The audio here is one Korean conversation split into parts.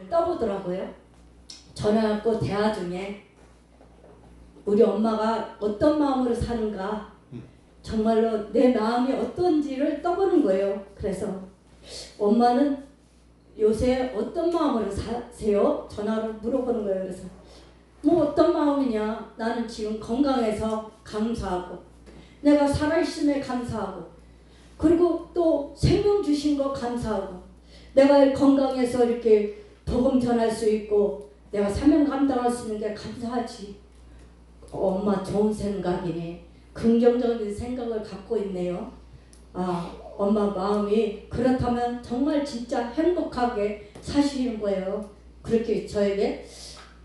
떠보더라고요. 전화하고 대화 중에 우리 엄마가 어떤 마음으로 사는가, 정말로 내 마음이 어떤지를 떠보는 거예요. 그래서 엄마는 요새 어떤 마음으로 사세요? 전화로 물어보는 거예요. 그래서 뭐 어떤 마음이냐, 나는 지금 건강해서 감사하고, 내가 살아있음에 감사하고, 그리고 또 생명 주신 거 감사하고, 내가 건강해서 이렇게 복음 전할 수 있고 내가 사명 감당할 수 있는 게 감사하지. 엄마 좋은 생각이네. 긍정적인 생각을 갖고 있네요. 아, 엄마 마음이 그렇다면 정말 진짜 행복하게 사시는 거예요. 그렇게 저에게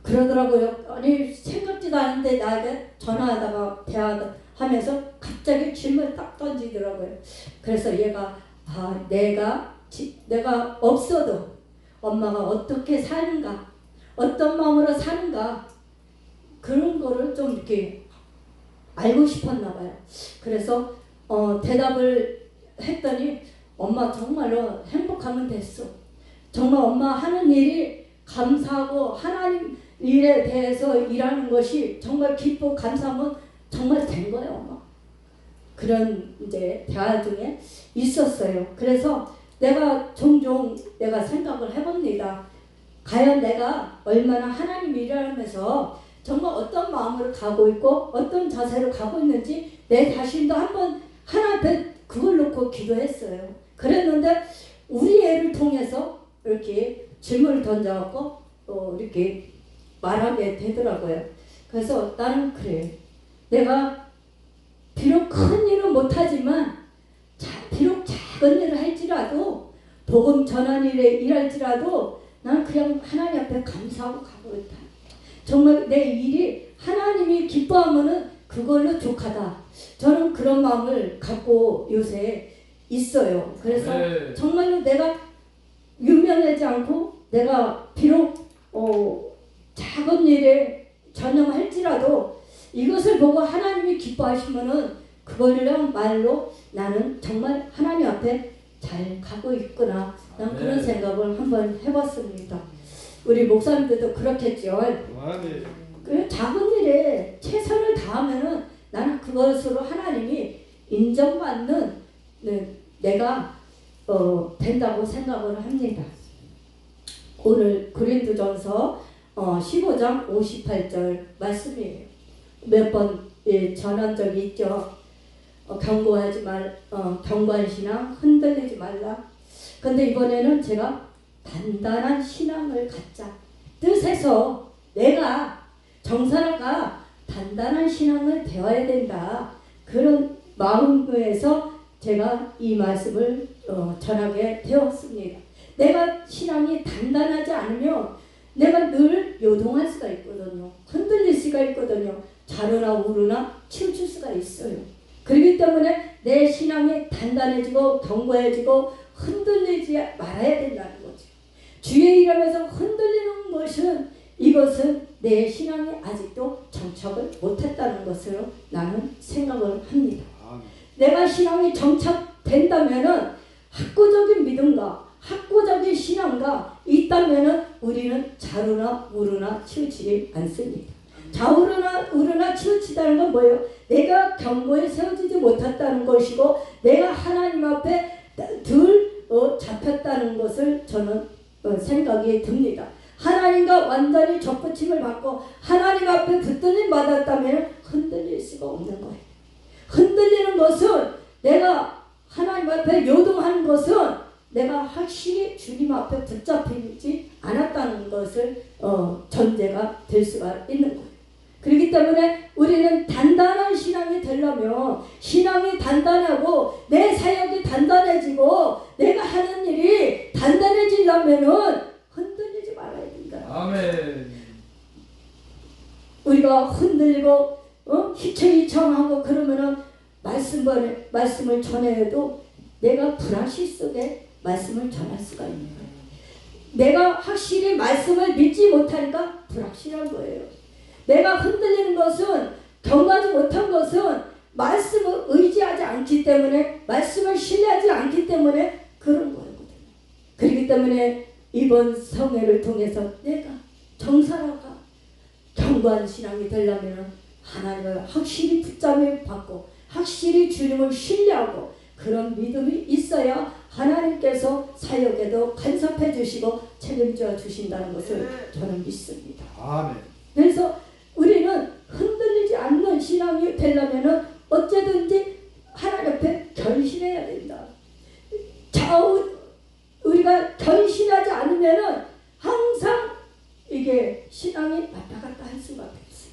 그러더라고요. 아니 생각지도 않은데 나에게 전화하다가 대화하면서 갑자기 질문을 딱 던지더라고요. 그래서 얘가 내가 없어도 엄마가 어떻게 사는가, 어떤 마음으로 사는가, 그런 거를 좀 이렇게 알고 싶었나 봐요. 그래서 대답을 했더니 엄마 정말로 행복하면 됐어. 정말 엄마 하는 일이 감사하고 하나님 일에 대해서 일하는 것이 정말 기쁘고 감사하면 정말 된 거예요, 엄마. 그런 이제 대화 중에 있었어요. 그래서 내가 종종 내가 생각을 해봅니다. 과연 내가 얼마나 하나님 일을 하면서 정말 어떤 마음으로 가고 있고 어떤 자세로 가고 있는지 내 자신도 한번 하나님 앞에 그걸 놓고 기도했어요. 그랬는데 우리 애를 통해서 이렇게 질문을 던져갖고 이렇게 말하게 되더라고요. 그래서 나는 그래. 내가 비록 큰 일은 못하지만 비록 작은 일을 할지라도 복음 전한 일에 일할지라도 난 그냥 하나님 앞에 감사하고 가고 있다. 정말 내 일이 하나님이 기뻐하면은 그걸로 족하다. 저는 그런 마음을 갖고 요새 있어요. 그래서 정말로 내가 유명하지 않고 내가 비록 작은 일에 전념할지라도 이것을 보고 하나님이 기뻐하시면은 그걸로 말로 나는 정말 하나님 앞에 잘 가고 있구나. 난 그런 생각을 한번 해봤습니다. 우리 목사님들도 그렇겠죠. 그 작은 일에 최선을 다하면은 나는 그것으로 하나님이 인정받는 내가 된다고 생각을 합니다. 오늘 고린도전서 15장 58절 말씀이에요. 몇 번 전한 적이 있죠. 경고하지 경고한 신앙 흔들리지 말라. 근데 이번에는 제가 단단한 신앙을 갖자. 뜻에서 내가 정사라가 단단한 신앙을 배워야 된다. 그런 마음에서 제가 이 말씀을 전하게 되었습니다. 내가 신앙이 단단하지 않으면 내가 늘 요동할 수가 있거든요. 흔들릴 수가 있거든요. 좌르나 우르나 치우칠 수가 있어요. 그렇기 때문에 내 신앙이 단단해지고 견고해지고 흔들리지 말아야 된다는 거죠. 주의 일하면서 흔들리는 것은 이것은 내 신앙이 아직도 정착을 못했다는 것으로 나는 생각을 합니다. 내가 신앙이 정착된다면은 학구적인 믿음과 학구적인 신앙과 있다면은 우리는 좌우나 우르나 치우치지 않습니다. 좌우나 우르나 치우치다는 건 뭐예요? 내가 견고에 세워지지 못했다는 것이고 내가 하나님 앞에 잡혔다는 것을 저는 생각이 듭니다. 하나님과 완전히 접붙임을 받고 하나님 앞에 붙들림 받았다면 흔들릴 수가 없는 거예요. 흔들리는 것은 내가 하나님 앞에 요동하는 것은 내가 확실히 주님 앞에 붙잡히지 않았다는 것을 전제가 될 수가 있는 거예요. 그렇기 때문에 우리는 단단한 신앙이 되려면 신앙이 단단하고 내 사역이 단단해지고 내가 하는 일이 단단해지려면은 흔들리지 말아야 된다. 아멘. 우리가 흔들리고 휘청휘청하고 그러면은 말씀을 전해도 내가 불안시 속에 말씀을 전할 수가 있는 거예요. 내가 확실히 말씀을 믿지 못하니까 불확실한 거예요. 내가 흔들리는 것은 경고하지 못한 것은 말씀을 의지하지 않기 때문에 말씀을 신뢰하지 않기 때문에 그런 거거든요. 그렇기 때문에 이번 성회를 통해서 내가 정사라가 견고한 신앙이 되려면 하나님을 확실히 붙잡아 받고 확실히 주님을 신뢰하고 그런 믿음이 있어야 하나님께서 사역에도 간섭해 주시고 책임져 주신다는 것을 저는 믿습니다. 아멘. 그래서 우리는 흔들리지 않는 신앙이 되려면 어쨌든지 하나님 앞에 결신해야 된다. 우리가 결신하지 않으면 항상 이게 신앙이 왔다 갔다 할 수밖에 없어요.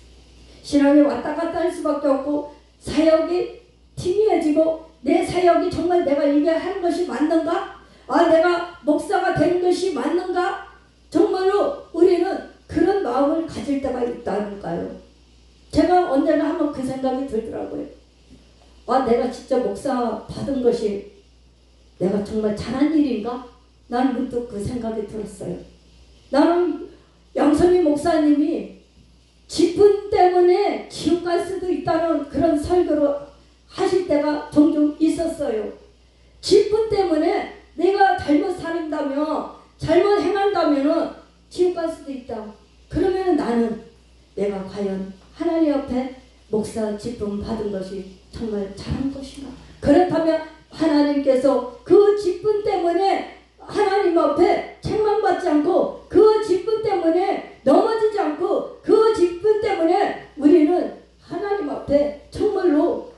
신앙이 왔다 갔다 할 수밖에 없고 사역이 희미해지고 내 사역이 정말 내가 이게 하는 것이 맞는가? 내가 목사가 되는 것이 맞는가? 정말로 우리는 그런 마음을 가질 때가 있다니까요. 제가 언제나 한번 그 생각이 들더라고요. 내가 진짜 목사 받은 것이 내가 정말 잘한 일인가? 나는 문득 그 생각이 들었어요. 나는 양선희 목사님이 직분 때문에 지옥 갈 수도 있다는 그런 설교를 하실 때가 종종 있었어요. 직분 때문에 내가 잘못 살인다며 잘못 행한다면 지옥 갈 수도 있다. 그러면 나는 내가 과연 하나님 앞에 목사 직분 받은 것이 정말 잘한 것인가? 그렇다면 하나님께서 그 직분 때문에 하나님 앞에 책망받지 않고 그 직분 때문에 넘어지지 않고 그 직분 때문에 우리는 하나님 앞에 정말로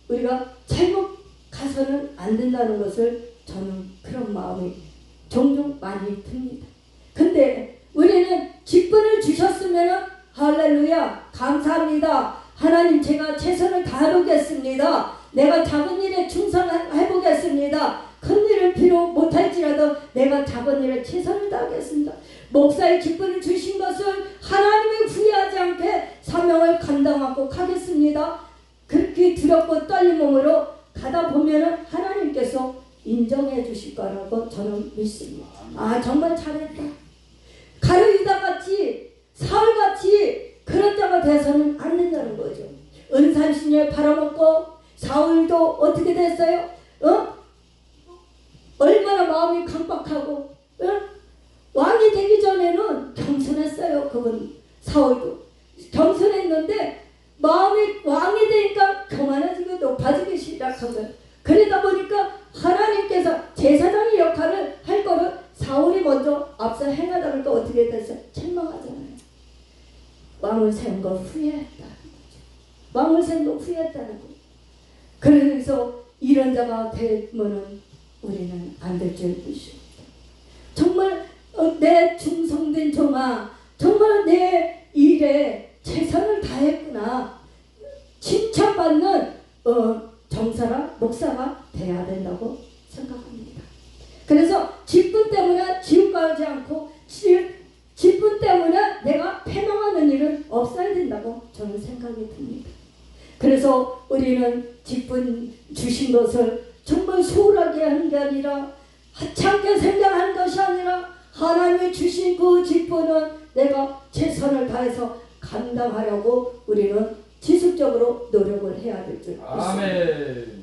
우리가 잘못 가서는 안 된다는 것을 저는 그런 마음이 종종 많이 듭니다. 근데 우리는 직분을 주셨으면 할렐루야 감사합니다. 하나님 제가 최선을 다하겠습니다. 내가 작은 일에 충성해보겠습니다. 큰 일을 필요 못할지라도 내가 작은 일에 최선을 다하겠습니다. 목사의 직분을 주신 것을 하나님이 후회하지 않게 사명을 감당하고 가겠습니다. 그렇게 두렵고 떨린 몸으로 가다 보면 하나님께서 인정해 주실 거라고 저는 믿습니다. 정말 잘했다. 가룟 유다같이 사울같이 그런 자가 돼서는 안 된다는 거죠. 은산신에 팔아먹고 사울도 어떻게 됐어요? 얼마나 마음이 강박하고 왕이 되기 전에는 겸손했어요. 그분 사울도 겸손했는데 마음이 왕이 되니까 교만해지고 높아지기 시작하면 그러다 보니까 하나님께서 제사장의 역할을 할 거를 사울이 먼저 앞서 행하다 보니까 어떻게 됐어요? 책망하잖아요. 왕을 세운 거 후회했다는 거죠. 왕을 세운 거 후회했다는 거죠. 그래서 이런 자가 되면은 우리는 안 될 줄 믿습니다. 정말 내 충성된 종아, 정말 내 일에 최선을 다했구나. 칭찬받는 정사라 목사가 돼야 된다고 생각합니다. 그래서 직분 때문에 지옥 가지 않고 직분 때문에 내가 패망하는 일은 없어야 된다고 저는 생각이 듭니다. 그래서 우리는 직분 주신 것을 정말 소홀하게 하는 게 아니라 하찮게 생각하는 것이 아니라 하나님이 주신 그 직분은 내가 최선을 다해서 감당하려고 우리는 지속적으로 노력을 해야 될 줄 믿습니다.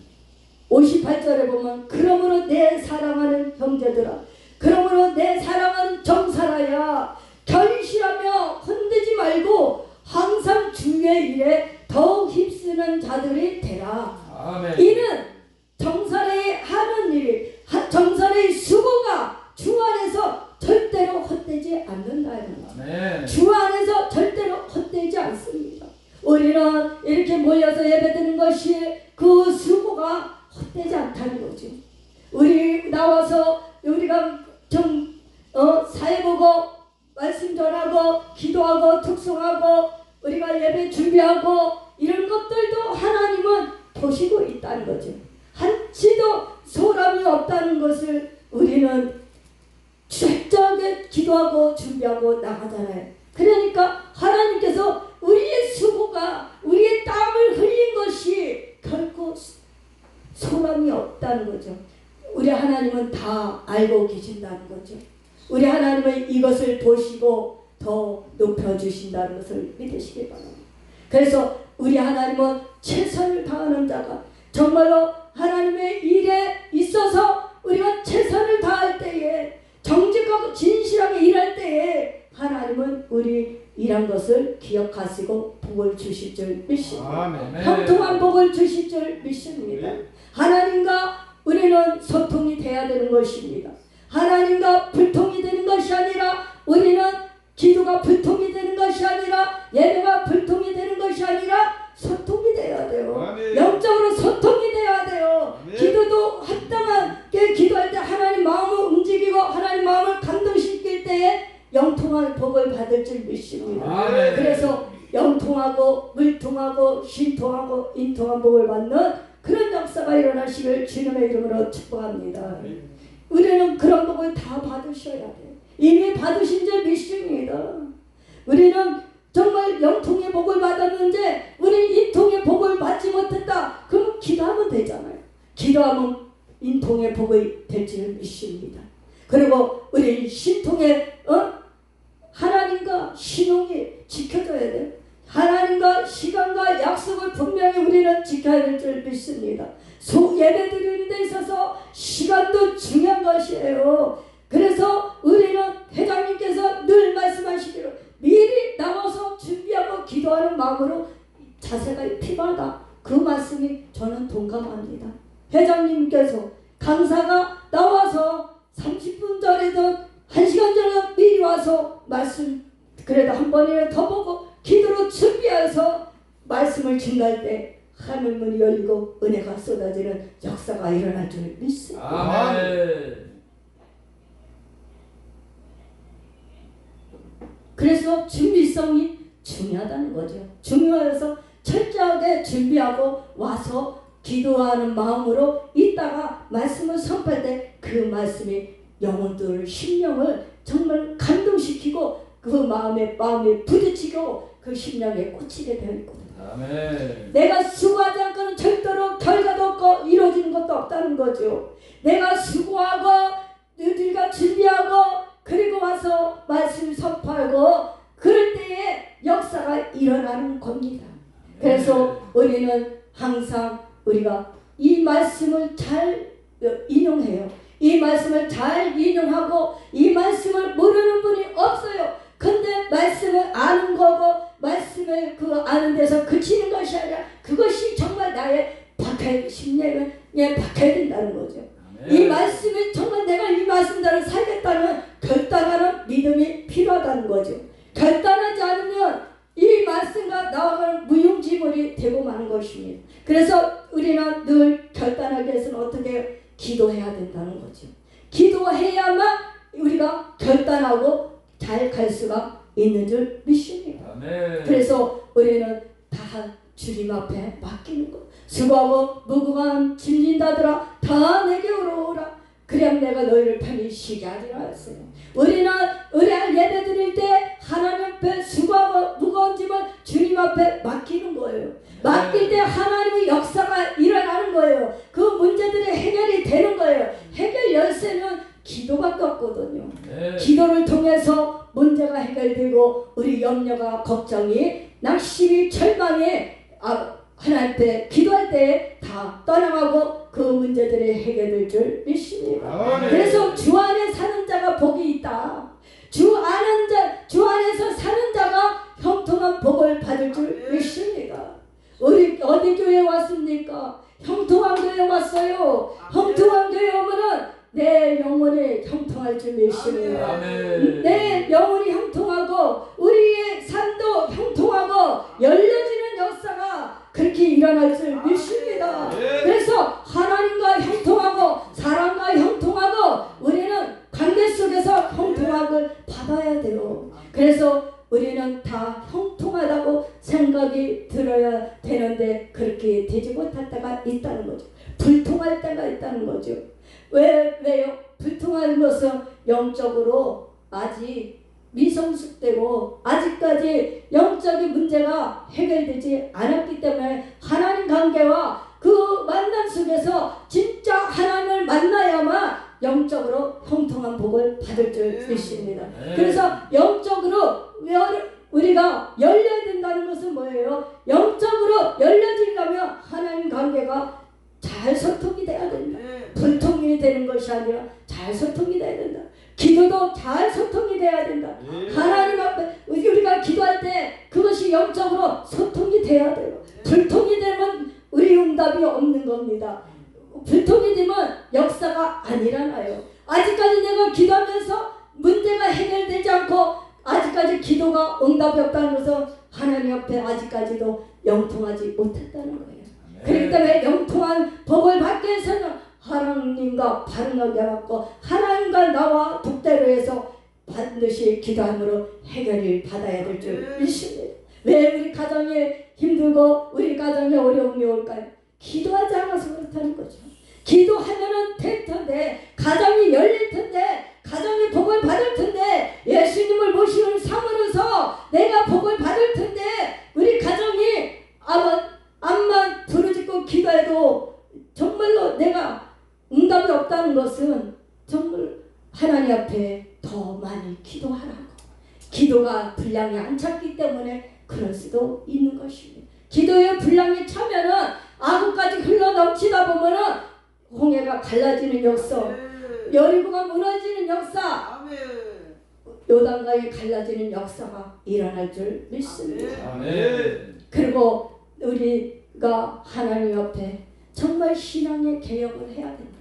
58절에 보면 그러므로 내 사랑하는 형제들아, 그러므로 내 사랑하는 정사라야, 결실하며 흔들지 말고 항상 주의 일에 더욱 힘쓰는 자들이 되라. 아멘. 이는 정사라의 하는 일이, 정사라의 수고가 주 안에서 절대로 헛되지 않는다. 주 안에서 절대로 헛되지 않습니다. 우리는 이렇게 모여서 예배드리는 것이 그 수고가 헛되지 않다는 거죠. 우리 나와서 우리가 좀 사회 보고 말씀 전하고 기도하고 특송하고 우리가 예배 준비하고 이런 것들도 하나님은 보시고 있다는 거죠. 한치도 소람이 없다는 것을 우리는 철저하게 기도하고 준비하고 나가잖아요. 그러니까 하나님께서 우리의 수고가, 우리의 땀을 흘린 것이 결코 소람이 없다는 거죠. 우리 하나님은 다 알고 계신다는 거죠. 우리 하나님은 이것을 보시고 더 높여주신다는 것을 믿으시기 바랍니다. 그래서 우리 하나님은 최선을 다하는 자가, 정말로 하나님의 일에 있어서 우리가 최선을 다할 때에 정직 우리가 진실하게 일할 때에 하나님은 우리 일한 것을 기억하시고 복을 주실 줄 믿습니다. 형통한 복을 주실 줄 믿습니다. 하나님과 우리는 소통이 돼야 되는 것입니다. 하나님과 불통이 되는 것이 아니라, 우리는 기도가 불통이 되는 것이 아니라, 예배가 불통이 되는 것이 아니라 소통이 돼야 돼요. 영적으로 소통이 돼야 돼요. 기도도 합당하게 기도할 때 하나님 마음을 움직이고 하나님 마음을 감동시킬 때에 영통한 복을 받을 줄 믿습니다. 그래서 영통하고 물통하고 신통하고 인통한 복을 받는 그런 역사가 일어나시길 주님의 이름으로 축복합니다. 우리는 그런 복을 다 받으셔야 돼요. 이미 받으신 줄 믿습니다. 우리는 정말 영통의 복을 받았는데 우리 인통의 복을 받지 못했다. 그럼 기도하면 되잖아요. 기도하면 인통의 복이 될 줄 믿습니다. 그리고 우리 신통의 하나님과 신용이 지켜져야 돼요. 하나님과 시간과 약속을 분명히 우리는 지켜야 될 줄 믿습니다. 예배 드리는 데 있어서 시간도 중요한 것이에요. 그래서 우리는 회장님께서 늘 말씀하시기로 미리 나와서 준비하고 기도하는 마음으로 자세가 필요하다. 그 말씀이 저는 동감합니다. 회장님께서 강사가 나와서 30분 전이든 1시간 전에 미리 와서 말씀 그래도 한 번이라도 더 보고 기도로 준비해서 말씀을 증가할 때 하늘 문이 열리고 은혜가 쏟아지는 역사가 일어날 줄 믿습니다. 아멘. 그래서 준비성이 중요하다는 거죠. 중요해서 철저하게 준비하고 와서 기도하는 마음으로 있다가 말씀을 선포할 때 그 말씀이 영혼들 심령을 정말 감동시키고 그 마음에 부딪히고 그 심령에 꽂히게 되어 있거든요. 아멘. 내가 수고하지 않고는 절대로 결과도 없고 이루어지는 것도 없다는 거죠. 내가 수고하고 너희들과 준비하고 그리고 와서 말씀을 선포하고 그럴 때에 역사가 일어나는 겁니다. 그래서 우리는 항상 우리가 이 말씀을 잘 인용해요. 이 말씀을 잘 인용하고 이 말씀을 모르는 분이 없어요. 근데 말씀을 아는 거고 말씀을 그 아는 데서 그치는 것이 아니라 그것이 정말 나의 심령에 박혀야 된다는 거죠. 이 말씀이 정말 내가 이 말씀대로 살겠다는 결단하는 믿음이 필요하다는 거죠. 결단하지 않으면 이 말씀과 나와가는 무용지물이 되고 마는 것입니다. 그래서 우리는 늘 결단하기 위해서는 어떻게 기도해야 된다는 거죠. 기도해야만 우리가 결단하고 잘 갈 수가 있는 줄 믿습니다. 아멘. 그래서 우리는 다 주님 앞에 맡기는 것. 수고하고 무거운 짐진다더라 다 내게 오라. 그래야 내가 너희를 편히 쉬게 하리라 했어요. 우리는 예배 드릴 때 하나님 앞에 수고하고 무거운 짐을 주님 앞에 맡기는 거예요. 맡길 때 하나님의 역사가 일어나는 거예요. 그 문제들이 해결이 되는 거예요. 해결 열쇠는 기도밖에 없거든요. 기도를 통해서 문제가 해결되고 우리 염려가 걱정이 낙심이 절망이 하나님 앞에 기도할 때 다 떠나가고 그 문제들이 해결될 줄 믿습니다. 그래서 주 안에 사는 자가 복이 있다. 주 안에서 사는 자가 형통한 복을 받을 줄 믿습니다. 우리 어디 교회 왔습니까? 형통한 교회 왔어요. 형통한 교회 오면은 내 영혼이 형통할 줄 믿습니다. 내 영혼이 형통하고 우리의 삶도 형통하고 열려지는 역사가 그렇게 일어날 줄 믿습니다. 그래서 하나님과 형통하고 사람과 형통하고 우리는 관계 속에서 형통함을 받아야 돼요. 그래서 우리는 다 형통하다고 생각이 들어야 되는데 그렇게 되지 못할 때가 있다는 거죠. 불통할 때가 있다는 거죠. 왜요? 불통한 것은 영적으로 아직 미성숙되고 아직까지 영적인 문제가 해결되지 않았기 때문에 하나님 관계와 그 만남 속에서 진짜 하나님을 만나야만 영적으로 형통한 복을 받을 줄 믿습니다. 그래서 영적으로 우리가 열려야 된다는 것은 뭐예요? 영적으로 열려지려면 하나님 관계가 잘 소통이 돼야 된다. 불통이 되는 것이 아니라 잘 소통이 돼야 된다. 기도도 잘 영적으로 소통이 돼야 돼요. 불통이 되면 우리 응답이 없는 겁니다. 불통이 되면 역사가 안 일어나요. 아직까지 내가 기도하면서 문제가 해결되지 않고 아직까지 기도가 응답이 없다는 것은 하나님 앞에 아직까지도 영통하지 못했다는 거예요. 그렇기 때문에 영통한 복을 받기 위해서는 하나님과 바른하게 갖고 하나님과 나와 독대로 해서 반드시 기도함으로 해결을 받아야 될 줄 믿습니다. 왜 우리 가정이 힘들고 우리 가정에 어려움이 올까요? 기도하지 않아서 그렇다는 거죠. 기도하면은 될 텐데, 가정이 열릴 텐데, 가정이 복을 받을 텐데, 예수님을 모시는 삶으로서 내가 복을 받을 텐데, 우리 가정이 암만 부르짖고 기도해도 정말로 내가 응답이 없다는 것은 정말 하나님 앞에 더 많이 기도하라고. 기도가 분량이 안 찼기 때문에 그럴 수도 있는 것입니다. 기도의 분량이 차면은 아구까지 흘러 넘치다 보면은 홍해가 갈라지는 역사, 여리고가 무너지는 역사, 요단강이 갈라지는 역사가 일어날 줄 믿습니다. 아멘. 그리고 우리가 하나님 앞에 정말 신앙의 개혁을 해야 된다.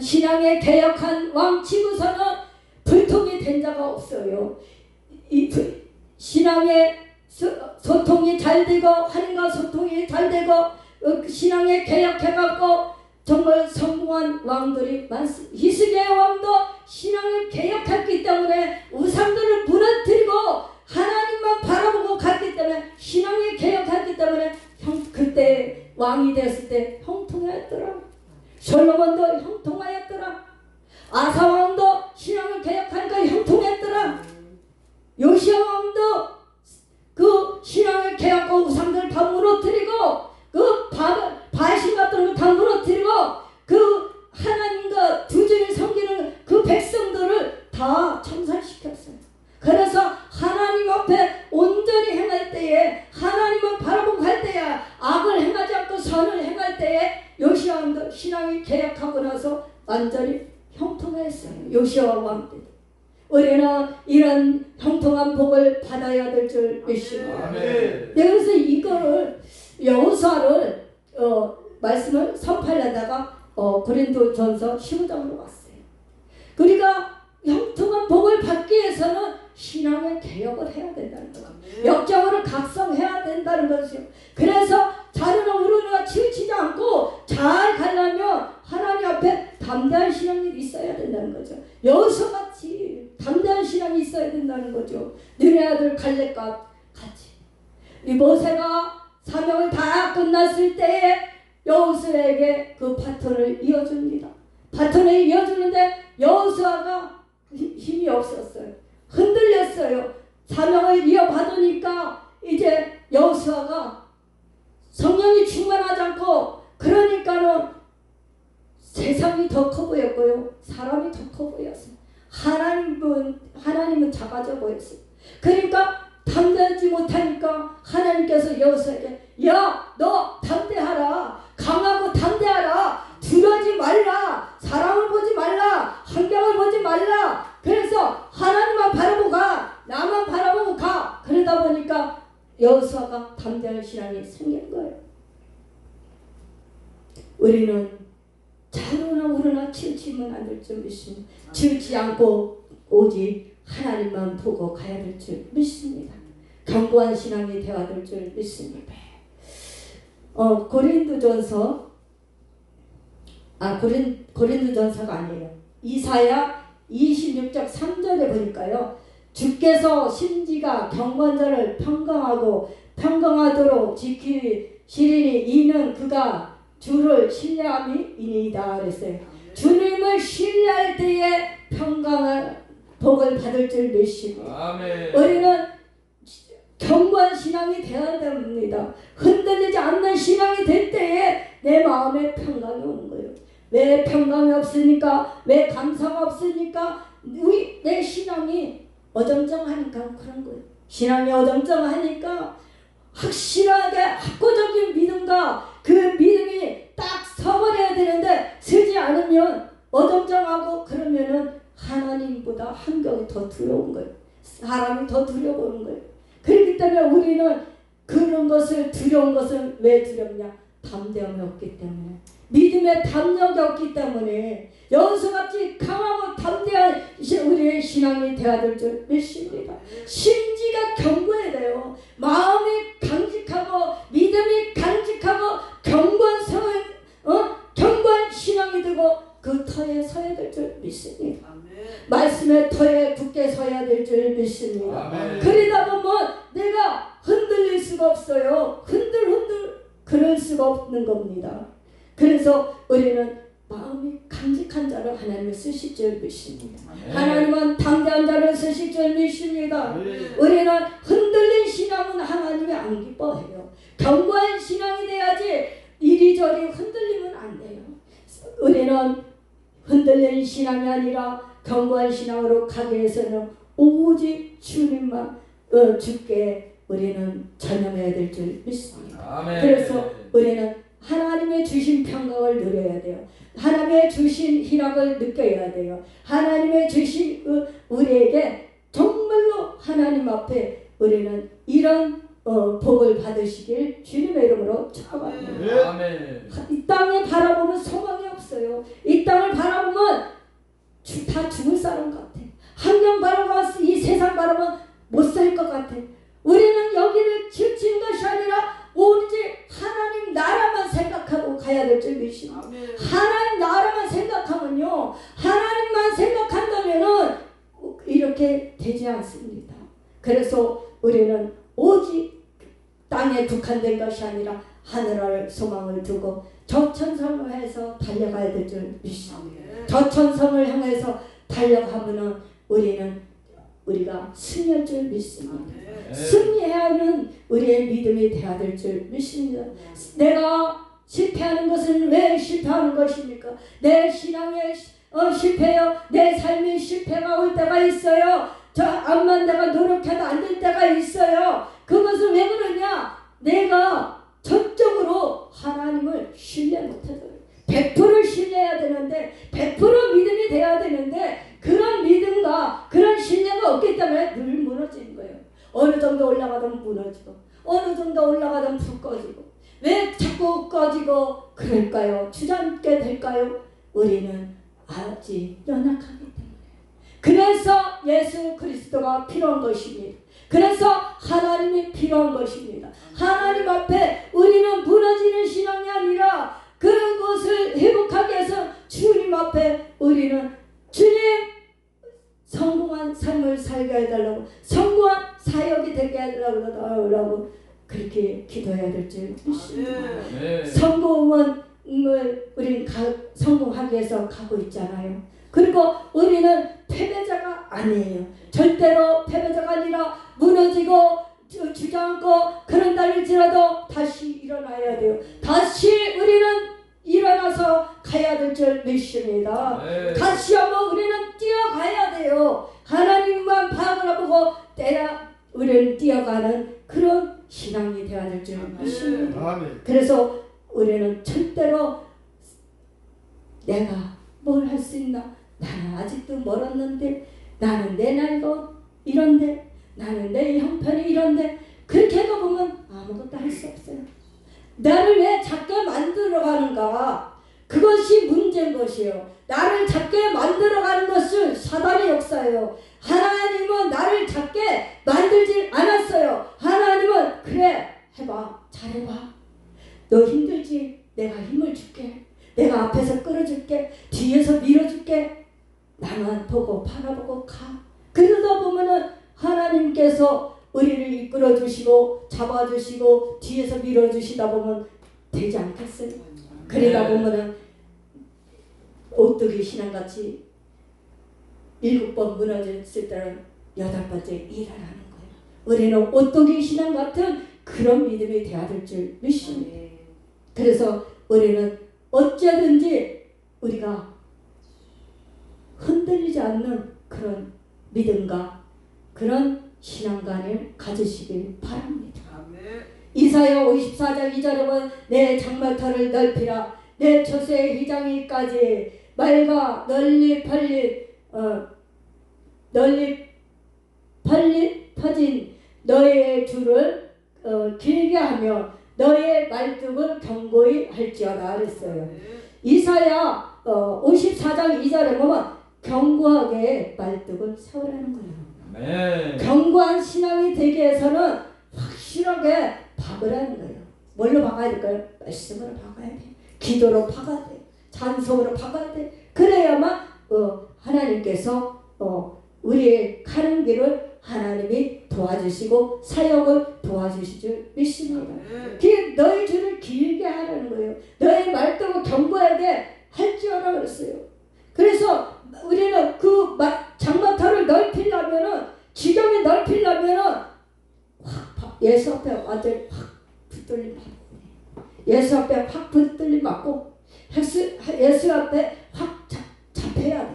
신앙의 개혁한 왕 치고서는 불통이 된 자가 없어요. 이 신앙의 소통이 잘 되고 하나님과 소통이 잘 되고 신앙에 개혁해갖고 정말 성공한 왕들이 많습니다. 히스기야 왕도 신앙을 개혁했기 때문에 우상들을 무너뜨리고 하나님만 바라보고 갔기 때문에 신앙을 개혁했기 때문에 그때 왕이 됐을 때 형통하였더라. 솔로몬도 형통하였더라. 아사 왕도 신앙을 개혁하니까 형통했더라. 요시야 왕도 그 신앙을 개혁하고 우상들을 다 무너뜨리고 그 바신 같은 걸 다 무너뜨리고 그 하나님과 두준을 섬기는 그 백성들을 다 청산시켰어요. 그래서 하나님 앞에 온전히 행할 때에 하나님을 바라보고 갈 때에 악을 행하지 않고 선을 행할 때에 요시야 왕도 신앙이 개혁하고 나서 완전히 형통했어요. 요시야 왕 때도. 우리는 이런 형통한 복을 받아야 될 줄 믿습니다. 그래서 이거를 여호수아를 말씀을 선포하려다가 고린도전서 15장으로 왔어요. 우리가 형통한 복을 받기 위해서는 신앙의 개혁을 해야 된다는 거죠. 역정으로 각성해야 된다는 것이요. 그래서 자르나 우르나 치우치지 않고 잘 가려면 하나님 앞에 담대한 신앙이 있어야 된다는 거죠. 여호수아같이 담대한 신앙이 있어야 된다는 거죠. 너네 아들 갈렙과 같이. 이 모세가 사명을 다 끝났을 때에 여호수아에게 그 바톤을 이어줍니다. 바톤을 이어주는데 여호수아가 힘이 없었어요. 흔들렸어요. 사명을 이어받으니까 이제 여호수아가 성령이 충만하지 않고 그러니까는 세상이 더 커 보였고요. 사람이 더 커 보였어요. 하나님은 작아져 보였어요. 그러니까 담대하지 못하니까 하나님께서 여호수아에게 야, 너 담대하라. 강하고 담대하라. 두려워하지 말라. 사람을 보지 말라. 환경을 보지 말라. 그래서 하나님만 바라보고 가. 나만 바라보고 가. 그러다 보니까 여호수아가 담대한 신앙이 생긴 거예요. 우리는 자르나 우르나 치우치면 안 될 줄 믿습니다. 치우치지 않고 오직 하나님만 보고 가야 될 줄 믿습니다. 견고한 신앙이 되어야 될 줄 믿습니다. 고린도전서가 아니에요. 이사야 26장 3절에 보니까요. 주께서 심지가 경건자를 평강하도록 지키시리니 이는 그가 주를 신뢰함이니이다 그랬어요. 주님을 신뢰할 때에 평강한 복을 받을 줄 믿습니다. 우리는 견고한 신앙이 되어야 됩니다. 흔들리지 않는 신앙이 될 때에 내 마음에 평강이 오는 거예요. 왜 평강이 없으니까? 왜 감사가 없으니까? 내 신앙이 어정쩡하니까 그런 거예요. 신앙이 어정쩡하니까 확실하게 확고적인 믿음과 그 믿음이 딱 서버려야 되는데 서지 않으면 어정쩡하고 그러면은 하나님보다 환경이 더 두려운 거예요. 사람이 더 두려워보는 거예요. 그렇기 때문에 우리는 그런 것을 두려운 것을 왜 두렵냐? 담대함이 없기 때문에, 믿음의 담력이 없기 때문에 여호수아같이 강하고 담대한 우리의 신앙이 되어야 될 줄 믿습니다. 심지가 견고해야 돼요. 마음이 강직하고 믿음이 강직하고 견고한 신앙이 되고 그 터에 서야 될 줄 믿습니다. 말씀의 터에 굳게 서야 될 줄 믿습니다. 그러다 보면 내가 흔들릴 수가 없어요. 흔들 그럴 수가 없는 겁니다. 그래서 우리는 마음이 강직한 자를 하나님을 쓰실 줄 믿습니다. 하나님은 담대한 자를 쓰실 줄 믿습니다. 우리는 흔들린 신앙은 하나님이 안 기뻐해요. 견고한 신앙이 돼야지 이리저리 흔들리면 안 돼요. 우리는 흔들린 신앙이 아니라 견고한 신앙으로 가기 위해서는 오직 주님만 주께 우리는 전념해야 될 줄 믿습니다. 그래서 우리는 하나님의 주신 평강을 누려야 돼요. 하나님의 주신 희락을 느껴야 돼요. 하나님의 주신 우리에게 정말로 하나님 앞에 우리는 이런 복을 받으시길 주님의 이름으로 축복합니다. 이 땅에 바라보면 소망이 없어요. 이 땅을 바라보면 다 죽을 사람 같아. 환경 바라보고 이 세상 바라보면 못 살 것 같아. 우리는 여기를 지친 것이 아니라 오직 하나님 나라만 생각하고 가야 될 줄 믿습니다. 하나님 나라만 생각하면요, 하나님만 생각한다면은 이렇게 되지 않습니다. 그래서 우리는 오직 땅에 국한된 것이 아니라 하늘을 소망을 두고 저천성을 해서 달려가야 될 줄 믿습니다. 저천성을 향해서 달려가면은 우리가 승리할 줄 믿습니다. 승리해야 하는 우리의 믿음이 되어야 될 줄 믿습니다. 내가 실패하는 것은 왜 실패하는 것입니까? 내 신앙에 실패요. 내 삶에 실패가 올 때가 있어요. 암만 내가 노력해도 안 될 때가 있어요. 그것은 왜 그러냐? 내가 전적으로 하나님을 신뢰 못해서 100% 신뢰해야 되는데 100% 믿음이 돼야 되는데 그런 믿음과 그런 신뢰가 없기 때문에 늘 무너지는 거예요. 어느 정도 올라가면 무너지고 어느 정도 올라가면 불 꺼지고 왜 자꾸 꺼지고 그럴까요? 주저앉게 될까요? 우리는 아직 연약하기 때문에. 그래서 예수 그리스도가 필요한 것입니다. 그래서 하나님이 필요한 것입니다. 하나님 앞에 우리는 무너지는 신앙이 아니라 그런 것을 회복하기 위해서 주님 앞에 우리는 주님 성공한 삶을 살게 해달라고, 성공한 사역이 되게 해달라고 그렇게 기도해야 될 줄 믿습니다. 성공을 우리는 성공하기 위해서 가고 있잖아요. 그리고 우리는 패배자가 아니에요. 절대로 패배자가 아니라 무너지고 주저앉고 그런다 할지라도 다시 일어나야 돼요. 다시 우리는 일어나서 가야 될 줄 믿습니다. 다시 한번 우리는 뛰어가야 돼요. 하나님만 바라보고 우리는 뛰어가는 그런 신앙이 되어야 될 줄 믿습니다. 그래서 우리는 절대로 내가 뭘 할 수 있나? 나는 아직도 멀었는데, 나는 내 나이가 이런데, 나는 내 형편이 이런데, 그렇게 해도 보면 아무것도 할 수 없어요. 나를 왜 작게 만들어가는가? 그것이 문제인 것이에요. 나를 작게 만들어가는 것은 사단의 역사예요. 하나님은 나를 작게 만들지 않았어요. 하나님은 그래 해봐, 잘해봐. 너 힘들지? 내가 힘을 줄게. 내가 앞에서 끌어줄게. 뒤에서 밀어줄게. 나만 보고 바라보고 가. 그러다 보면은 하나님께서 우리를 이끌어주시고 잡아주시고 뒤에서 밀어주시다 보면 되지 않겠어요? 그러다 보면은 오뚜기 신앙같이 7번 무너졌을 때는 8번째 일어나는 거예요. 우리는 오뚜기 신앙 같은 그런 믿음이 되어야 될 줄 믿습니다. 그래서 우리는 어쩌든지 우리가 흔들리지 않는 그런 믿음과 그런 신앙관을 가지시길 바랍니다. 이사야 54장 2절에 보면 내 장막터를 넓히라 내 처소의 휘장이까지 맑아 널리 퍼진 너의 줄을 길게 하며 너의 말뚝을 견고히 할지어다 그랬어요. 이사야 54장 2절에 보면 견고하게 말뚝을 세우라는 거예요. 네. 견고한 신앙이 되기 위해서는 확실하게 박으라는 거예요. 뭘로 박아야 될까요? 말씀으로 박아야 돼. 기도로 박아야 돼. 찬송으로 박아야 돼. 그래야만 하나님께서 우리의 가는 길을 하나님이 도와주시고 사역을 도와주실 줄 믿습니다. 너희 줄을 길게 하라는 거예요. 너희 말뚝을 견고하게 할지어라 그랬어요. 그래서 우리는 그 장마터를 넓히려면은 지경이 넓히려면은 예수 앞에 완전 확 붙들림 받고 예수 앞에 확 붙들림 받고 예수 앞에 확 잡혀야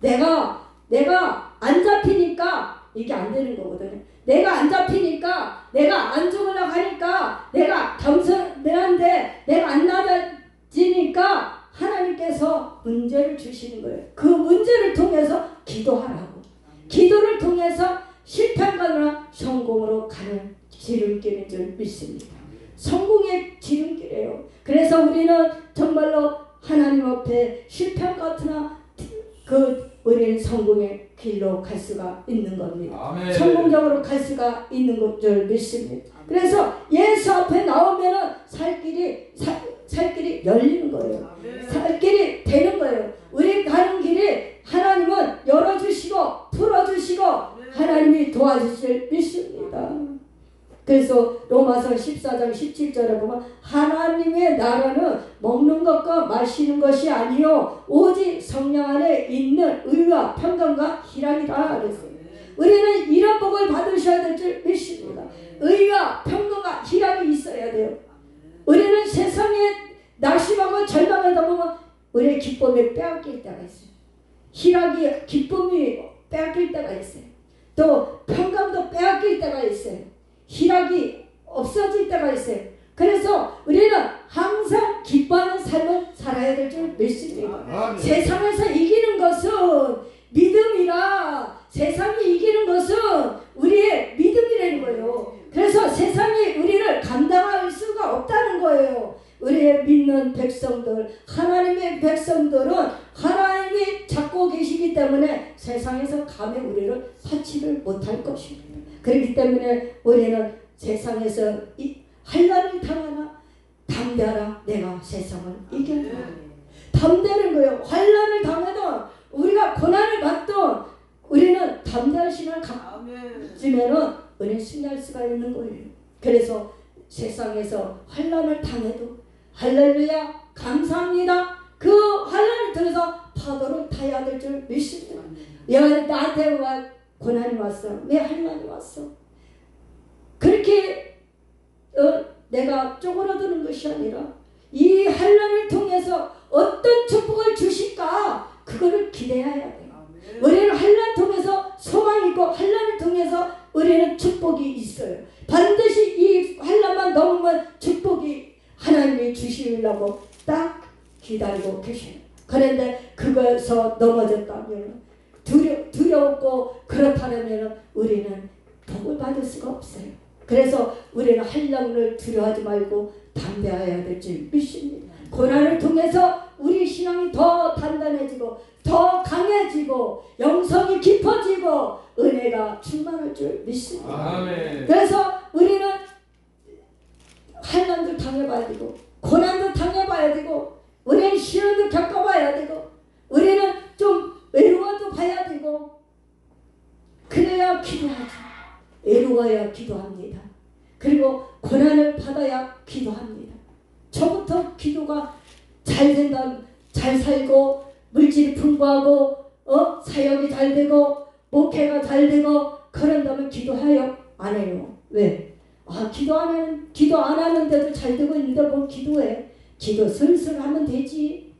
돼요. 내가 안 잡히니까 이게 안 되는 거거든요. 내가 안 잡히니까 내가 안 죽으려고 하니까 내가 겸손한데 내가 안 낮아지니까 하나님께서 문제를 주시는 거예요. 그 문제를 통해서 기도하라고. 기도를 통해서 실패하거나 성공으로 가는 지름길인 줄 믿습니다. 성공의 지름길이에요. 그래서 우리는 정말로 하나님 앞에 실패한 것 같으나 우리는 성공의 길로 갈 수가 있는 겁니다. 아멘. 성공적으로 갈 수가 있는 줄 믿습니다. 그래서 예수 앞에 나오면은 살 길이 열리는 거예요. 살 길이 되는 거예요. 우리 가는 길이 하나님은 열어주시고 풀어주시고 하나님이 도와주실 믿습니다. 그래서 로마서 14장 17절에 보면 하나님의 나라는 먹는 것과 마시는 것이 아니요 오직 성령 안에 있는 의와 평강과 희락이다 그랬어요. 우리는 이런 복을 받으셔야 될 줄 믿습니다. 의와 평강과 희락이 있어야 돼요. 우리는 세상에 낙심하고 절망하다 보면 우리의 기쁨이 빼앗길 때가 있어요. 희락이 기쁨이 빼앗길 때가 있어요. 또 평강도 빼앗길 때가 있어요. 희락이 없어질 때가 있어요. 그래서 우리는 항상 기뻐하는 삶을 살아야 될 줄 믿습니다. 세상에서 이기는 것은 믿음이라 세상이 이기는 것은 우리의 믿음이라는 거예요. 그래서 세상이 우리를 감당할 수가 없다는 거예요. 우리의 믿는 백성들, 하나님의 백성들은 하나님이 잡고 계시기 때문에 세상에서 감히 우리를 파치를 못할 것입니다. 그렇기 때문에 우리는 세상에서 환난을 당하나 담대하라 내가 세상을 이겼다. 담대는 거예요. 환난을 당해도 우리가 고난을 받던 우리는 담대한 신을 가지면은 은혜 승리할 수가 있는 거예요. 그래서 세상에서 환난을 당해도 할렐루야 감사합니다. 그 환난을 통해서 파도를 타야 될 줄 믿습니다. 나한테 고난이 왔어. 내 환난이 왔어. 그렇게 내가 쪼그라드는 것이 아니라 이 환난을 통해서 어떤 축복을 주실까 그거를 기대해야 돼요. 우리는 환난 통해서 소망이 있고 환난을 통해서 우리는 축복이 있어요. 반드시 이 환난만 넘으면 축복이 하나님이 주시려고 딱 기다리고 계셔요. 그런데 그것에서 넘어졌다면 두려웠고 그렇다면 우리는 복을 받을 수가 없어요. 그래서 우리는 환난을 두려워하지 말고 담대해야 될 줄 믿습니다. 고난을 통해서 우리 신앙이 더 단단해지고 더 강해지고 영성이 깊어지고 은혜가 충만할 줄 믿습니다. 아멘. 그래서 우리는 환난도 당해봐야 되고 고난도 당해봐야 되고 우리는 시련도 겪어봐야 되고 우리는 좀 외로워도 봐야 되고 그래야 기도하죠. 외로워야 기도합니다. 그리고 고난을 받아야 기도합니다. 저부터 기도가 잘 된다, 잘 살고 물질이 풍부하고 사역이 잘 되고 목회가 잘 되고 그런다면 기도해요? 안 해요. 왜? 기도 안 하는데도 잘 되고 있는데 뭐 기도해? 기도 슬슬 하면 되지.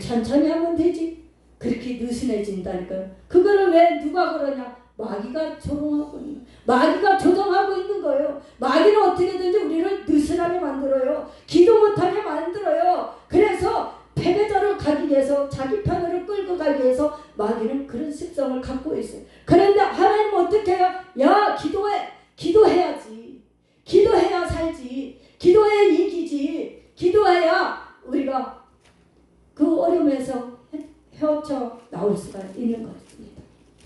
천천히 하면 되지. 그렇게 느슨해진다니까요. 그거를 왜 누가 그러냐? 마귀가 조롱하고 있는, 마귀가 조정하고 있는 거예요. 마귀는 어떻게든지 우리를 느슨하게 만들어요. 기도 못하게 만들어요. 그래서 패배자로 가기 위해서 자기 편으로 끌고 가기 위해서 마귀는 그런 습성을 갖고 있어요. 그런데 하나님은 어떻게 해요? 야 기도해. 기도해야지. 기도해야 살지. 기도해야 이기지. 기도해야 우리가 그 어려움에서 헤어쳐 나올 수가 있는 것입니다.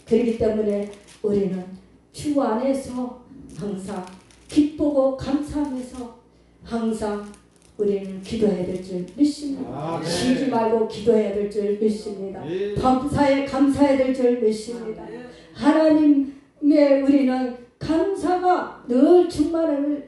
그렇기 때문에 우리는 주 안에서 항상 기쁘고 감사하면서 항상 우리는 기도해야 될 줄 믿습니다. 쉬지 말고 기도해야 될 줄 믿습니다. 감사에 감사해야 될 줄 믿습니다. 하나님의 우리는 감사가 늘 충만함을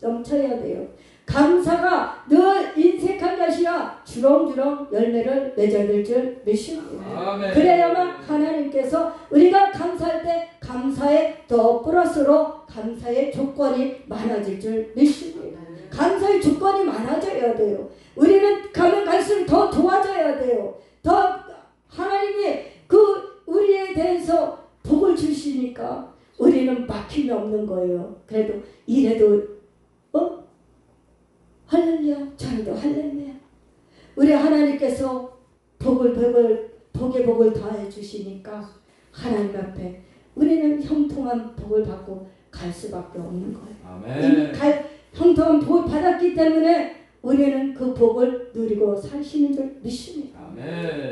넘쳐야 돼요. 감사가 늘 인색한 것이 아니라 주렁주렁 열매를 맺어야 될 줄 믿습니다. 그래야만 하나님께서 우리가 감사할 때 감사에 더 플러스로 감사의 조건이 많아질 줄 믿습니다. 감사의 조건이 많아져야 돼요. 우리는 가면 갈수록 더 도와줘야 돼요. 더 하나님이 그 우리에 대해서 복을 주시니까 우리는 막힘이 없는 거예요. 그래도 이래도 할렐루야, 저래도 할렐루야. 우리 하나님께서 복의 복을 더해 주시니까 하나님 앞에 우리는 형통한 복을 받고 갈 수밖에 없는 거예요. 이미 형통한 복을 받았기 때문에 우리는 그 복을 누리고 사시는 줄 믿습니다.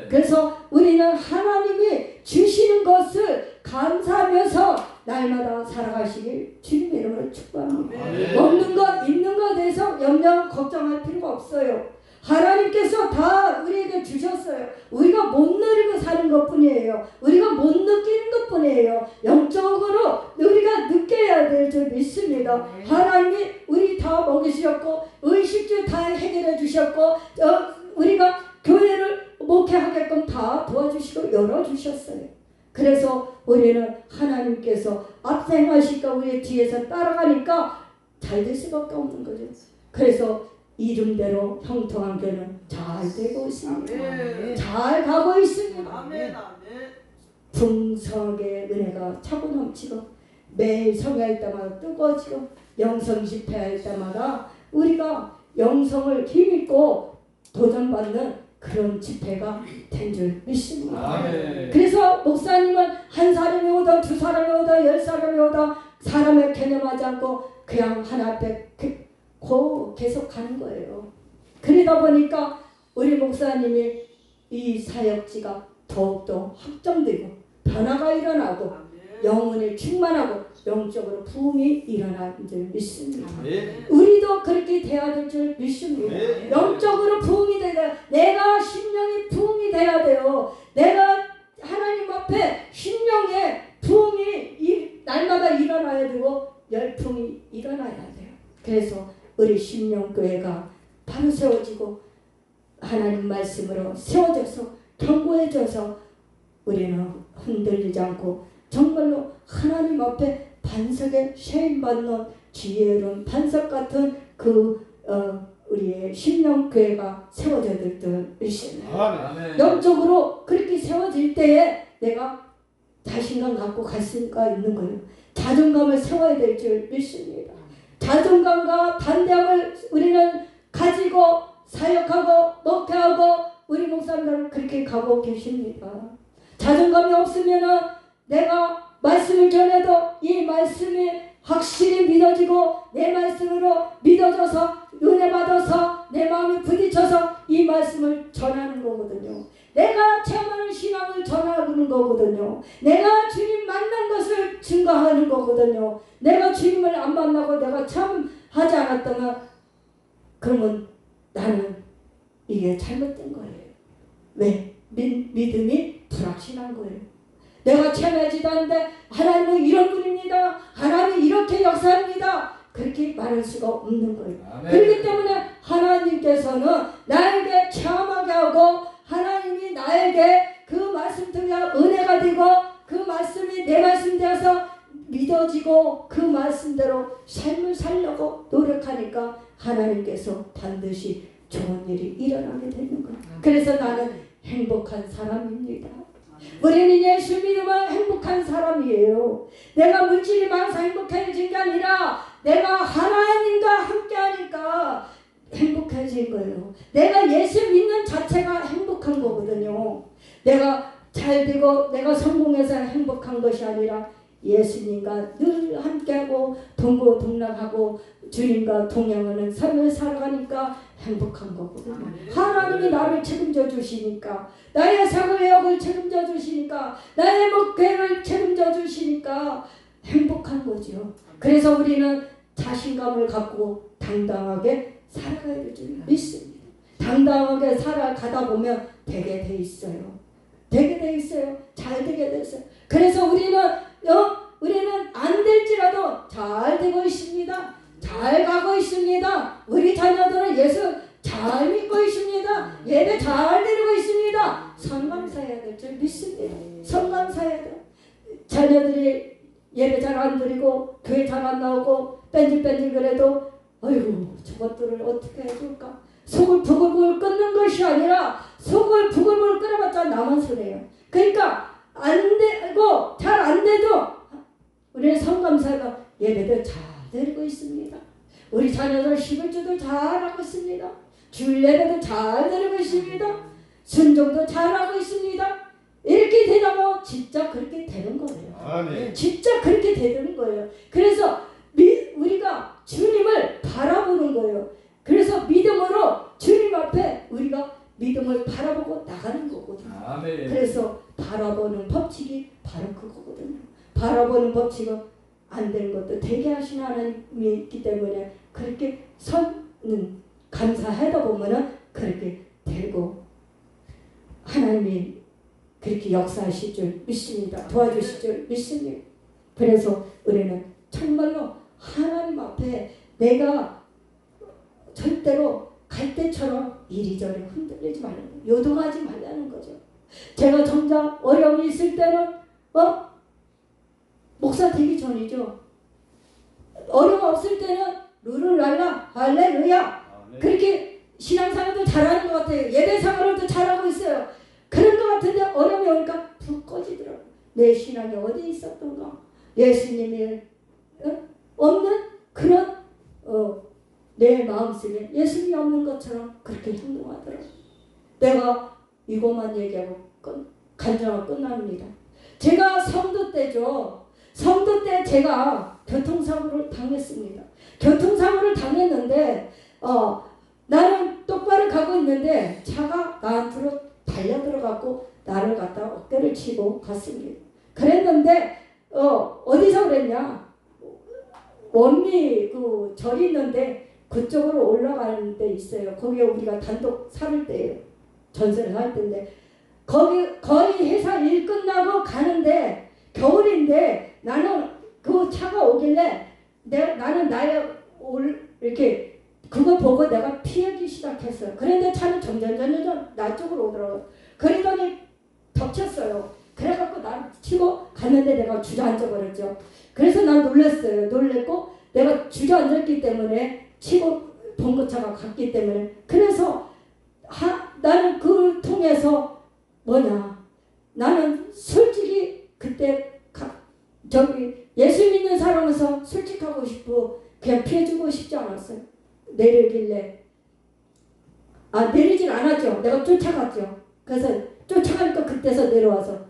그래서 우리는 하나님이 주시는 것을 감사하면서 날마다 살아가시길 주님의 이름으로 축복합니다. 없는 것 있는 것에 대해서 염려 걱정할 필요가 없어요. 하나님께서 다 우리에게 주셨어요. 우리가 못 누리고 사는 것뿐이에요. 우리가 못 느끼는 것뿐이에요. 영적으로 우리가 느껴야 될 줄 믿습니다. 하나님이 우리 다 먹이셨고 의식주 다 해결해 주셨고 우리가 교회를 목회하게끔 다 도와주시고 열어주셨어요. 그래서 우리는 하나님께서 앞생하시니까 우리 뒤에서 따라가니까 잘 될 수밖에 없는 거죠. 그래서 이름대로 형통한 교회는 잘 되고 있습니다. 잘 가고 있습니다. 풍성하게 은혜가 차고 넘치고 매일 성회할 때마다 뜨거워지고 영성 집회할 때마다 우리가 영성을 힘입고 도전받는 그런 집회가 된 줄 믿습니다. 그래서 목사님은 한 사람이 오다 두 사람이 오다 10사람이 오다 사람을 개념하지 않고 그냥 하나 앞에 계속 가는 거예요. 그러다 보니까 우리 목사님이 이 사역지가 더욱더 확정되고 변화가 일어나고 영혼이 충만하고 영적으로 부흥이 일어나는 줄 믿습니다. 우리도 그렇게 돼야 될 줄 믿습니다. 영적으로 부흥이 돼야 돼요. 내가 심령이 부흥이 돼야 돼요. 내가 하나님 앞에 심령의 부흥이 날마다 일어나야 되고 열풍이 일어나야 돼요. 그래서 우리 심령교회가 바로 세워지고 하나님 말씀으로 세워져서 견고해져서 우리는 흔들리지 않고 정말로 하나님 앞에 반석에 세임받는 지혜로운 반석 같은 우리의 심령교회가 세워져야 될 줄 믿습니다. 영적으로 그렇게 세워질 때에 내가 자신감 갖고 갈 수가 있는 거예요. 자존감을 세워야 될 줄 믿습니다. 자존감과 담대함을 우리는 가지고 사역하고 목회하고 우리 목사님들은 그렇게 가고 계십니다. 자존감이 없으면은 내가 말씀을 전해도 이 말씀이 확실히 믿어지고 내 말씀으로 믿어져서 은혜 받아서 내 마음이 부딪혀서 이 말씀을 전하는 거거든요. 내가 체험하는 신앙을 전하는 거거든요. 내가 주님 만난 것을 증거하는 거거든요. 내가 주님을 안 만나고 내가 체험하지 않았다면 그러면 나는 이게 잘못된 거예요. 왜? 믿음이 불확실한 거예요. 내가 체험하지도 않는데 하나님은 이런 분입니다. 하나님은 이렇게 역사합니다. 그렇게 말할 수가 없는 거예요. 그렇기 때문에 하나님께서는 나에게 체험하게 하고 하나님이 나에게 그 말씀 들려 은혜가 되고 그 말씀이 내 말씀 되어서 믿어지고 그 말씀대로 삶을 살려고 노력하니까 하나님께서 반드시 좋은 일이 일어나게 되는 거예요. 그래서 나는 행복한 사람입니다. 우리는 예수 믿으면 행복한 사람이에요. 내가 물질이 많아서 행복해진 게 아니라 내가 하나님과 함께하니까 행복해진 거예요. 내가 예수 믿는 자체가 행복한 거거든요. 내가 잘 되고 내가 성공해서 행복한 것이 아니라 예수님과 늘 함께하고 동고동락하고 주님과 동행하는 삶을 살아가니까 행복한 거거든요. 하나님이 나를 책임져 주시니까, 나의 사고역을 책임져 주시니까, 나의 목표를 책임져 주시니까 행복한 거죠. 그래서 우리는 자신감을 갖고 당당하게 살아가야 될 줄 믿습니다. 당당하게 살아가다 보면 되게 돼 있어요. 되게 돼 있어요. 잘 되게 됐어요. 그래서 우리는 안 될지라도 잘 되고 있습니다. 잘 가고 있습니다. 우리 자녀들은 예수 잘 믿고 있습니다. 예배 잘 드리고 있습니다. 성감사해야 될 줄 믿습니다. 성감사해야 돼요. 자녀들이 예배 잘 안 드리고 교회 잘 안 나오고 뺀질뺀질 그래도 어이구 저것들을 어떻게 해줄까? 속을 부글부글 끓는 것이 아니라 속을 부글부글 끓여봤자 나만 손해요. 그러니까 안 되고 잘 안 돼도 우리는 성감사가 예배도 잘 드리고 있습니다. 우리 자녀들 11주도 잘하고 있습니다. 주일 예배도 잘 드리고 있습니다. 순종도 잘하고 있습니다. 이렇게 되다 보면 진짜 그렇게 되는 거예요. 아멘. 진짜 그렇게 되는 거예요. 그래서 우리가 주님을 바라보는 거예요. 그래서 믿음으로 주님 앞에 우리가 믿음을 바라보고 나가는 거거든요. 아멘. 그래서 바라보는 법칙이 바로 그거거든요. 바라보는 법칙은 안 되는 것도 되게 하신 하나님이 있기 때문에 그렇게 선은 감사하다 보면은 그렇게 되고 하나님이 그렇게 역사하실 줄 믿습니다. 도와주실 줄 믿습니다. 그래서 우리는 정말로 하나님 앞에 내가 절대로 갈대처럼 이리저리 흔들리지 말라는 거예요. 요동하지 말라는 거죠. 제가 정작 어려움이 있을 때는 목사 되기 전이죠. 어려움 없을 때는 룰루랄라 할렐루야 그렇게 신앙생활도 잘하는 것 같아요. 예배생활도 잘하고 있어요. 그런 것 같은데 어려움이 오니까 푹 꺼지더라고요. 내 신앙이 어디 있었던가. 예수님이 없는 그런 내 마음속에 예수님이 없는 것처럼 그렇게 행동하더라고요. 내가 이것만 얘기하고 간증하고 끝납니다. 제가 성도 때죠. 성도 때 제가 교통사고를 당했습니다. 교통사고를 당했는데 나는 똑바로 가고 있는데 차가 나한테로 달려들어갖고 나를 갖다 어깨를 치고 갔습니다. 그랬는데 어디서 그랬냐? 원미 그 절이 있는데 그쪽으로 올라가는 데 있어요. 거기에 우리가 단독 살 때예요. 전세를 살 때인데 거기 거의 회사 일 끝나고 가는데 겨울인데 나는 그 차가 오길래 나는 이렇게 그거 보고 내가 피하기 시작했어요. 그런데 차는 점점 나 쪽으로 오더라고요. 그러더니 덮쳤어요. 그래갖고 나를 치고 갔는데 내가 주저앉아 버렸죠. 그래서 난 놀랐어요. 놀랬고 내가 주저앉았기 때문에 치고 봉고차가 갔기 때문에 그래서 나는 그걸 통해서 나는 솔직히 그때 예수 믿는 사람으로서 솔직하고 싶고 그냥 피해주고 싶지 않았어요. 내리길래 내리진 않았죠. 내가 쫓아갔죠. 그래서 쫓아가니까 그때서 내려와서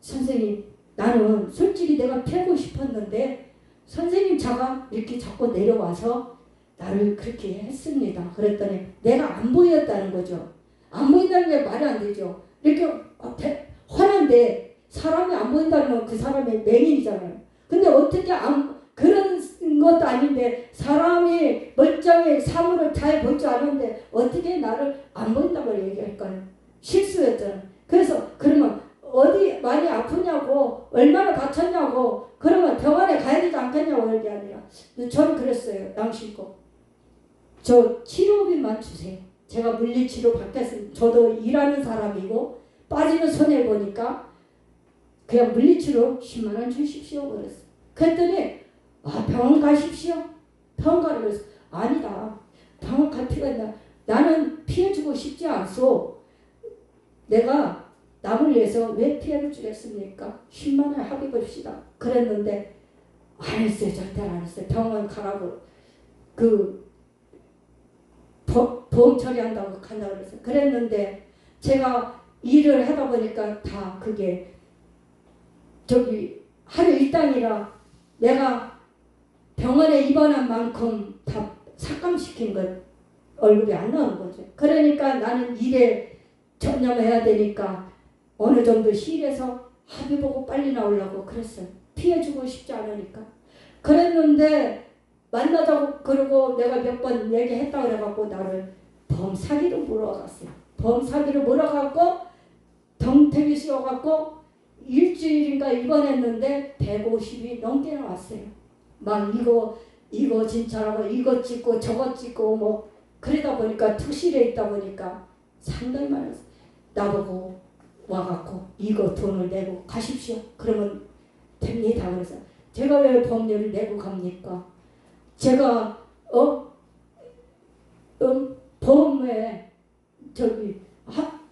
선생님 나는 솔직히 내가 피하고 싶었는데 선생님 차가 이렇게 자꾸 내려와서 나를 그렇게 했습니다. 그랬더니 내가 안 보였다는 거죠. 안 보인다는 게 말이 안 되죠. 이렇게 화난데 사람이 안 보인다는 건 그 사람의 맹인이잖아요. 근데 어떻게 그런 것도 아닌데 사람이 멀쩡히 사물을 잘 볼 줄 아는데 어떻게 나를 안 보인다고 얘기할까요? 실수였잖아요. 그래서 그러면 어디 많이 아프냐고 얼마나 다쳤냐고 그러면 병원에 가야 되지 않겠냐고 이게 아니라 저는 그랬어요. 양심껏 저 치료비만 주세요. 제가 물리치료 받겠습니다. 저도 일하는 사람이고 빠지는 손해보니까 그냥 물리치료 10만 원 주십시오 그랬어요. 그랬더니 병원 가십시오. 병원 가라고 그랬어. 아니다. 병원 갈 필요가 있나. 나는 피해주고 싶지 않소. 내가 남을 위해서 왜 피해를 주겠습니까? 10만 원 합의봅시다. 그랬는데 안 했어요. 절대 안 했어요. 병원 가라고 보험 처리한다고 간다고 그랬어요. 그랬는데 제가 일을 하다 보니까 다 그게 하루 일당이라 내가 병원에 입원한 만큼 다 삭감시킨 것 월급이 안 나오는 거죠. 그러니까 나는 일에 전념해야 되니까 어느 정도 실에서 합의 보고 빨리 나오려고 그랬어요. 피해주고 싶지 않으니까. 그랬는데 만나자고 그러고 내가 몇 번 얘기했다 그래갖고 나를 범사기로 몰아갔어요. 범사기로 몰아갖고 덩태기 씌워갖고 일주일인가 입원했는데 150이 넘게 나왔어요. 막 이거 진찰하고 이거 찍고 저거 찍고 뭐 그러다 보니까 특실에 있다 보니까 상당히 많았어요. 나보고 와갖고 이거 돈을 내고 가십시오. 그러면 됩니다. 그래서 제가 왜 법률을 내고 갑니까? 제가 보험에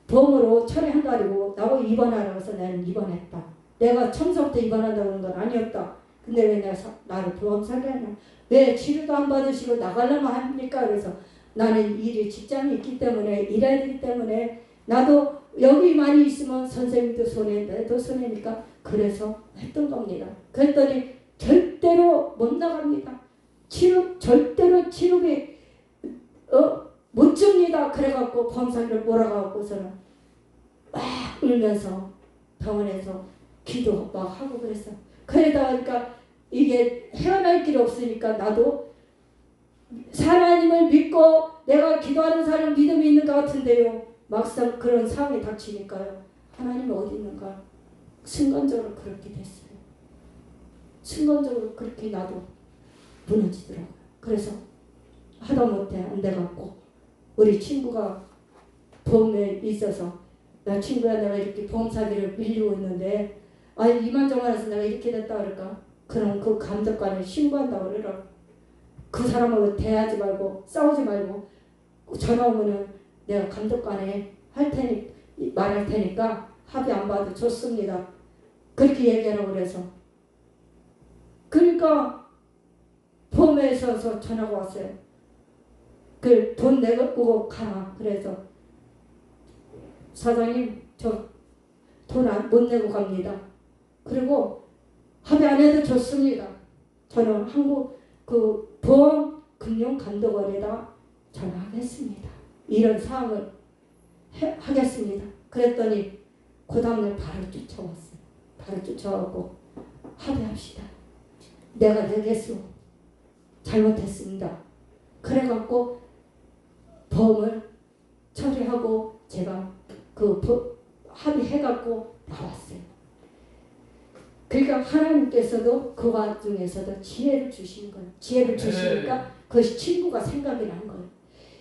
보험으로 처리한다고 나보고 입원하라고 해서 나는 입원했다. 내가 처음부터 입원한다는 건 아니었다. 근데 왜 내가 나를 보험 사기하냐? 왜 치료도 안 받으시고 나가려면 합니까? 그래서 나는 일이 직장이 있기 때문에 일해야 되기 때문에 나도 여기 많이 있으면 선생님도 손해 내도 손해니까 그래서 했던 겁니다. 그랬더니 절대로 못 나갑니다. 절대로 치료비 못 줍니다. 그래갖고 범사기를 몰아가고서는 막 울면서 병원에서 기도 막 하고 그랬어. 그러다 보니까 이게 헤어날 길이 없으니까 나도 하나님을 믿고 내가 기도하는 사람 믿음이 있는 것 같은데요. 막상 그런 상황이 닥치니까요. 하나님이 어디 있는가? 순간적으로 그렇게 됐어요. 순간적으로 그렇게 나도 무너지더라고요. 그래서 하다못해 안 돼갖고 우리 친구가 보험에 있어서 나 친구야 내가 이렇게 보험 사기를 밀리고 있는데 아니 이만저만해서 내가 이렇게 됐다 그럴까? 그럼 그 감독관을 신고한다고 그러라고. 그 사람하고 대하지 말고 싸우지 말고 전화 오면은 내가 감독관에 말할 테니까 합의 안 봐도 좋습니다. 그렇게 얘기하라고 그래서 그러니까 보험에서 전화가 왔어요. 그 돈 내고 가라. 그래서 사장님 저 돈 못 내고 갑니다. 그리고 합의 안 해도 좋습니다. 저는 한국 그 보험 금융감독원에다 전화하겠습니다. 이런 사항을 하겠습니다. 그랬더니 그 다음날 바로 쫓아왔어요. 바로 쫓아오고 합의합시다. 내가 내겠소. 잘못했습니다. 그래갖고 보험을 처리하고 제가 합의해갖고 나왔어요. 그러니까 하나님께서도 그 와중에서도 지혜를 주시는 거예요. 지혜를 주시니까 그것이 친구가 생각이 난 거예요.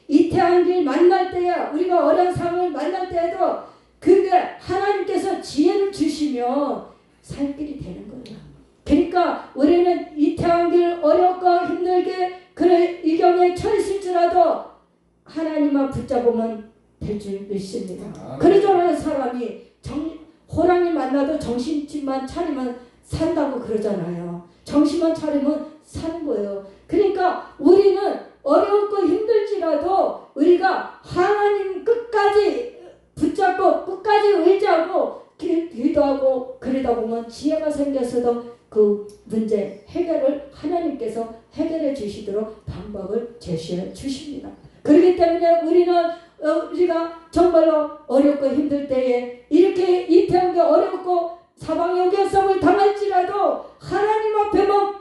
이 태양길 만날 때야 우리가 어려운 상황을 만날 때에도 그게 하나님께서 지혜를 주시면 살 길이 되는 거예요. 그러니까 우리는 이 태양길 어렵고 힘들게 그래 이경에 처했을지라도 하나님만 붙잡으면 될 줄 믿습니다. 그러잖아요. 사람이 호랑이 만나도 정신만 차리면 산다고 그러잖아요. 정신만 차리면 사는 거예요. 그러니까 우리는 어렵고 힘들지라도 우리가 하나님 끝까지 붙잡고 끝까지 의지하고 기도하고 그러다 보면 지혜가 생겨서도 그 문제 해결을 하나님께서 해결해 주시도록 방법을 제시해 주십니다. 그렇기 때문에 우리가 정말로 어렵고 힘들 때에 이렇게 이태원에 어렵고 사방의 결성을 당할지라도 하나님 앞에만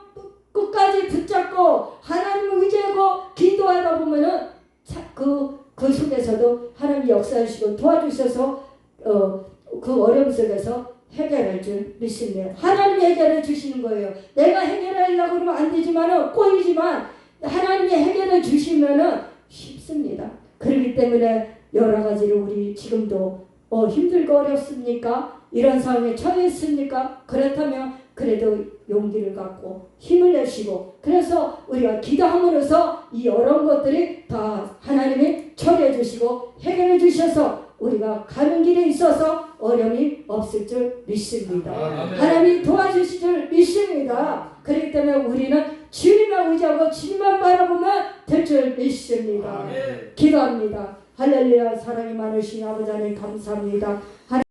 끝까지 붙잡고 하나님을 의지하고 기도하다 보면은 그 속에서도 하나님 역사하시고 도와주셔서 그 어려움 속에서 해결할 줄 믿습니다. 하나님이 해결해 주시는 거예요. 내가 해결하려고 그러면 안 되지만은 꼬이지만 하나님이 해결해 주시면은 쉽습니다. 그렇기 때문에 여러 가지로 우리 지금도 힘들고 어렵습니까? 이런 상황에 처했습니까? 그렇다면 그래도 용기를 갖고 힘을 내시고 그래서 우리가 기도함으로써 이 어려운 것들이 다 하나님이 처리해 주시고 해결해 주셔서 우리가 가는 길에 있어서 어려움이 없을 줄 믿습니다. 하나님이 도와주실 줄 믿습니다. 그렇기 때문에 우리는 주님만 의지하고 주님만 바라보면 될 줄 믿습니다. 기도합니다. 할렐루야. 사랑이 많으신 아버지 하나님 감사합니다.